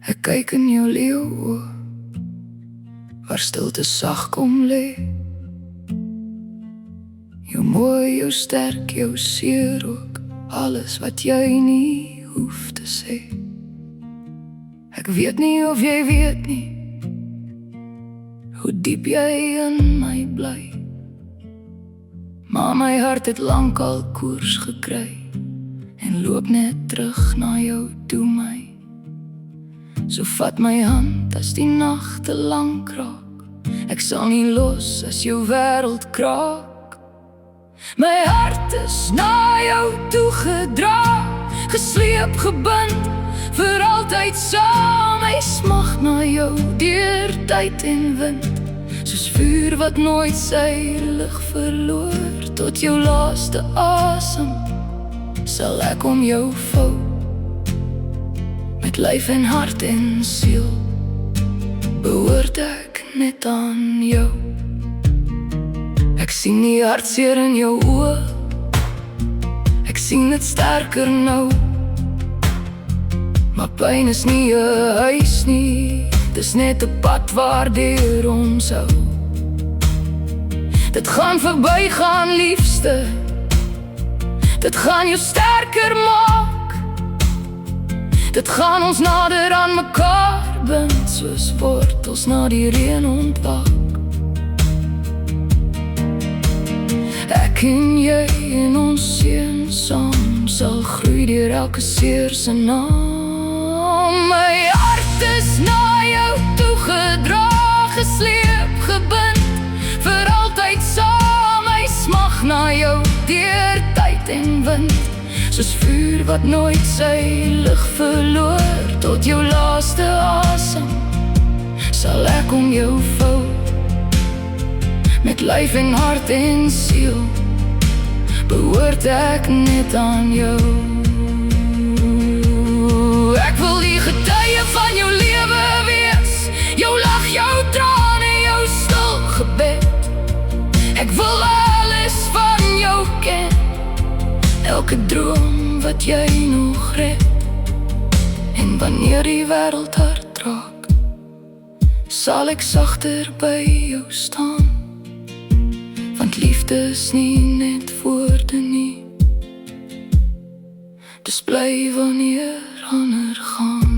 Ek kyk in jou leeuoë, waar stilte sag kom lê. Jou mooi, jou sterk, jou seer ook, alles wat jy nie hoef te sê. Ek weet nie of jy weet nie, hoe diep jy in my bly. Maar my hart het lank al koers gekry, en loop net terug na jou toe my. So vat my hand as die nag te lank raak, ek sal nie los as jou wêreld kraak. My hart is na jou toe gedra, gesleep, gebind, vir altyd saam. My smag na jou deur tyd en wind, soos vuur wat nooit sy lig verloor. Tot jou laaste asem sal ek om jou vou, met lyf en hart en siel behoort ek net aan jou. Ek sien die hartseer in jou oë, ek sien dit sterker nou. Maar pyn is nie 'n huis nie, dis net 'n pad waardeur ons hou. Dit gaan verbygaan, liefste, dit gaan jou sterker maak. Dit gaan ons nader aan mekaar bind, soos wortels na die reën ontwaak. Ek en jy en ons seun saam sal groei deur elke seer se naam. My hart is na jou toe gedra, gesleep, gebind, vir altyd saam. My smag na jou deur tyd en wind, soos vuur wat nooit sy lig verloor. Tot jou laaste asem sal ek om jou vou, met lyf en hart en siel behoort ek net aan jou. Ek wil die getuie van jou lewe wees, jou lag, jou trane, jou stil gebed. Ek wil alles van jou ken, elke droom wat jy nog red. En wanneer die wêreld hard raak, sal ek sagter by jou staan. Want liefde is nie net woorde nie, dis bly wanneer ander gaan.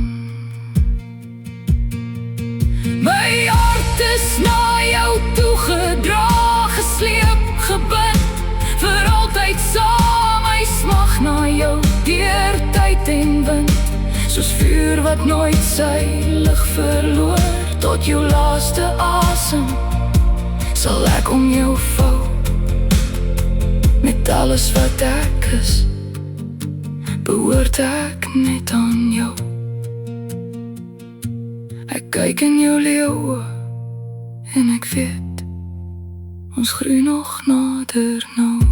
My hart is na jou toe gedra, gesleep, gebind, vir altyd saam. My smag na jou deur tyd en wind, soos vuur wat nooit sy lig verloor. Tot jou laaste asem sal ek om jou vou, met alles wat ek is behoort ek net aan jou. Ek kyk in jou leeuoë en ek weet, ons groei nog nader nou.